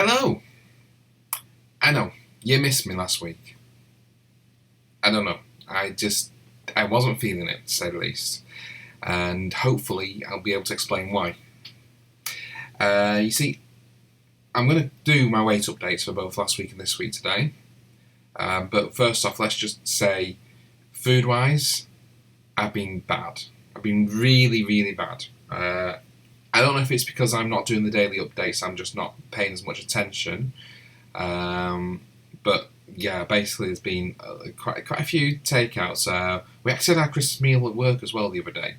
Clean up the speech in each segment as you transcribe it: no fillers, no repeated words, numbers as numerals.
Hello! I know, you missed me last week. I don't know. I wasn't feeling it, to say the least. And hopefully I'll be able to explain why. You see, I'm going to do my weight updates for both last week and this week today. But first off, let's just say, food-wise, I've been bad. I've been really, really bad. I don't know if it's because I'm not doing the daily updates, I'm just not paying as much attention. But yeah, basically there's been quite a few takeouts. We actually had our Christmas meal at work as well the other day.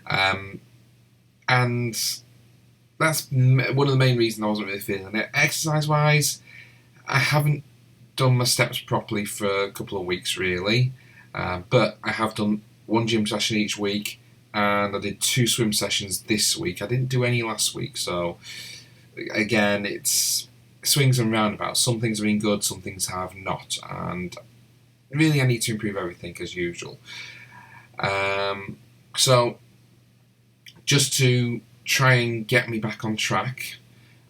And that's one of the main reasons I wasn't really feeling it. Exercise-wise, I haven't done my steps properly for a couple of weeks really. But I have done one gym session each week, and I did 2 swim sessions this week. I didn't do any last week, so again, it's swings and roundabouts. Some things have been good, some things have not, and really I need to improve everything as usual. So just to try and get me back on track,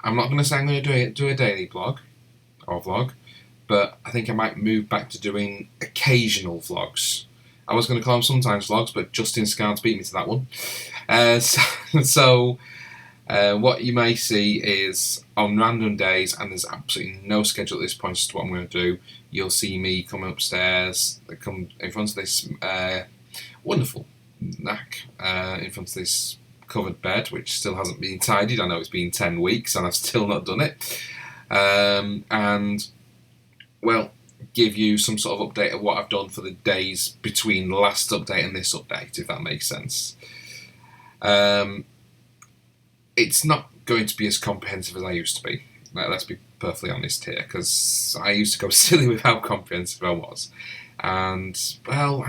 I'm not going to say I'm going to do a daily vlog, but I think I might move back to doing occasional vlogs. I was going to call them sometimes vlogs, but Justin Scards beat me to that one. So what you may see is on random days, and there's absolutely no schedule at this point as to what I'm going to do, you'll see me come upstairs, come in front of this wonderful knack, in front of this covered bed, which still hasn't been tidied. I know it's been 10 weeks and I've still not done it. And, well, give you some sort of update of what I've done for the days between the last update and this update, if that makes sense. It's not going to be as comprehensive as I used to be. Let's be perfectly honest here, because I used to go silly with how comprehensive I was. And, well,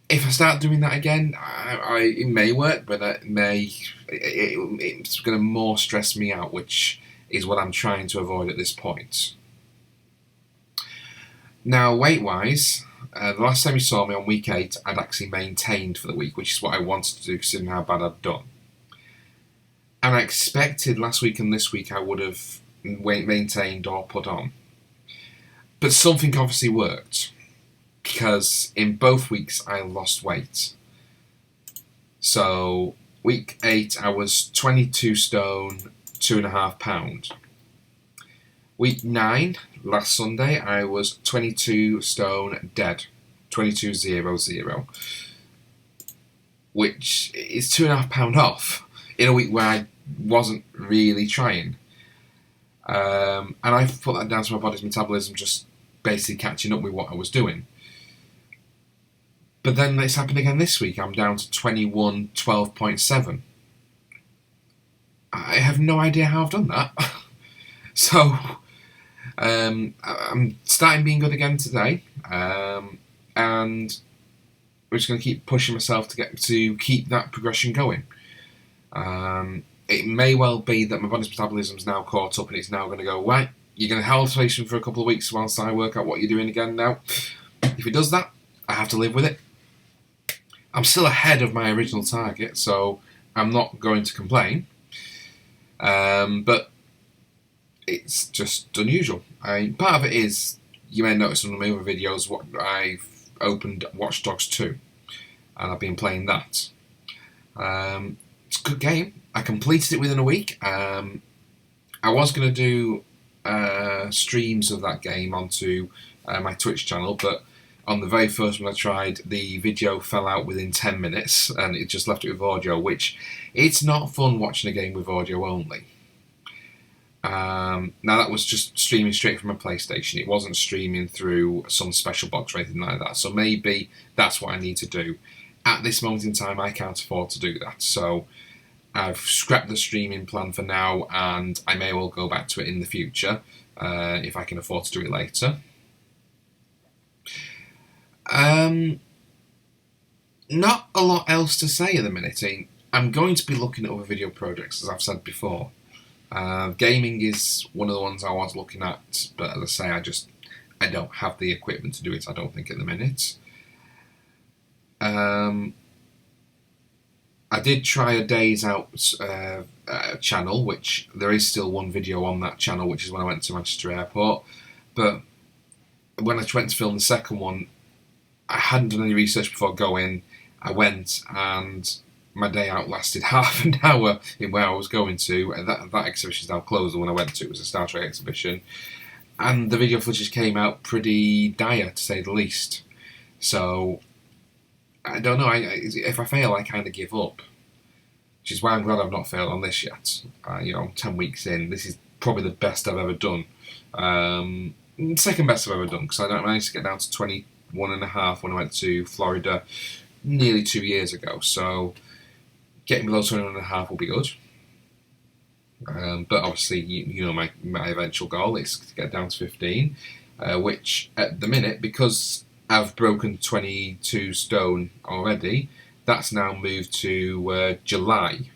if I start doing that again, it may work, but it's going to more stress me out, which is what I'm trying to avoid at this point. Now, weight-wise, the last time you saw me on week 8, I'd actually maintained for the week, which is what I wanted to do considering how bad I'd done. And I expected last week and this week I would have maintained or put on. But something obviously worked, because in both weeks I lost weight. So, week 8 I was 22 stone, 2.5 pound. Week 9, last Sunday, I was 22 stone dead, 22.00, which is 2.5 pound off in a week where I wasn't really trying. And I put that down to my body's metabolism just basically catching up with what I was doing. But then it's happened again this week. I'm down to 21.12.7. I have no idea how I've done that. So, I'm starting being good again today, and I'm just going to keep pushing myself to keep that progression going. It may well be that my body's metabolism's now caught up and it's now going to go, right, you're going to hold station for a couple of weeks whilst I work out what you're doing again now. If it does that, I have to live with it. I'm still ahead of my original target, so I'm not going to complain. But it's just unusual. Part of it is, you may notice on my other videos, what I've opened Watch Dogs 2, and I've been playing that. It's a good game. I completed it within a week. I was going to do streams of that game onto my Twitch channel, but on the very first one I tried, the video fell out within 10 minutes, and it just left it with audio, which, it's not fun watching a game with audio only. Now that was just streaming straight from my PlayStation. It wasn't streaming through some special box or anything like that. So maybe that's what I need to do. At this moment in time, I can't afford to do that. So I've scrapped the streaming plan for now, and I may well go back to it in the future if I can afford to do it later. Not a lot else to say at the minute. I'm going to be looking at other video projects, as I've said before. Gaming is one of the ones I was looking at, but as I say, I don't have the equipment to do it, I don't think, at the minute. I did try a days out channel, which there is still one video on that channel, which is when I went to Manchester Airport. But when I went to film the second one, I hadn't done any research before going. I went, and my day out lasted half an hour in where I was going to. And that exhibition is now closed. The one I went to was a Star Trek exhibition. And the video footage came out pretty dire, to say the least. So, I don't know. If I fail, I kind of give up. Which is why I'm glad I've not failed on this yet. I'm 10 weeks in. This is probably the best I've ever done. Second best I've ever done, because I managed to get down to 21.5 when I went to Florida nearly 2 years ago. So, getting below 21.5 will be good. But obviously, my eventual goal is to get down to 15, which at the minute, because I've broken 22 stone already, that's now moved to July.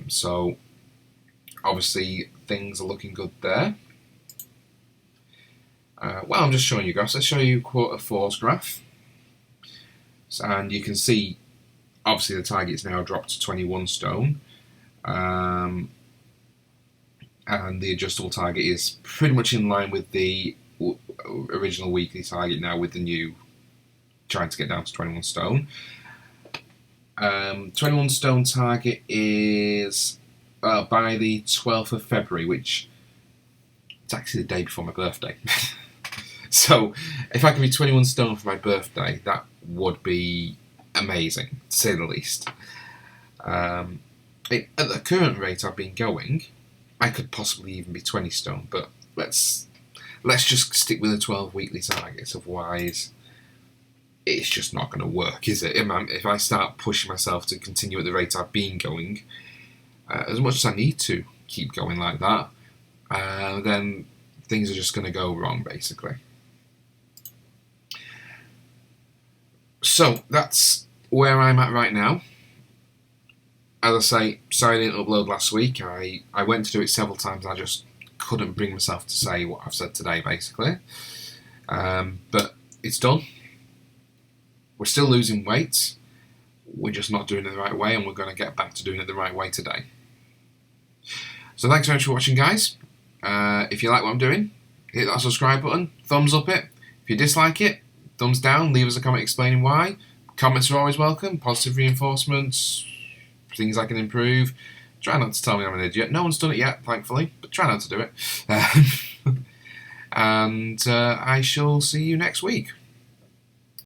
So obviously things are looking good there. Well, I'm just showing you graphs. Let's show you quarter four's graph. And you can see, obviously the target's now dropped to 21 stone. And the adjustable target is pretty much in line with the original weekly target now, with the new trying to get down to 21 stone. 21 stone target is by the 12th of February, which it's actually the day before my birthday. So if I could be 21 stone for my birthday, that would be amazing, to say the least. At the current rate I've been going, I could possibly even be 20 stone, but let's just stick with the 12 weekly targets, otherwise it's just not going to work, is it? If I start pushing myself to continue at the rate I've been going, as much as I need to keep going like that, then things are just going to go wrong, basically. So that's where I'm at right now. As I say, sorry I didn't upload last week. I went to do it several times. I just couldn't bring myself to say what I've said today, basically. But it's done. We're still losing weight. We're just not doing it the right way, and we're going to get back to doing it the right way today. So thanks very much for watching, guys. If you like what I'm doing, hit that subscribe button, thumbs up it. If you dislike it, thumbs down, leave us a comment explaining why. Comments are always welcome, positive reinforcements, things I can improve. Try not to tell me I'm an idiot. No one's done it yet, thankfully, but try not to do it. And I shall see you next week.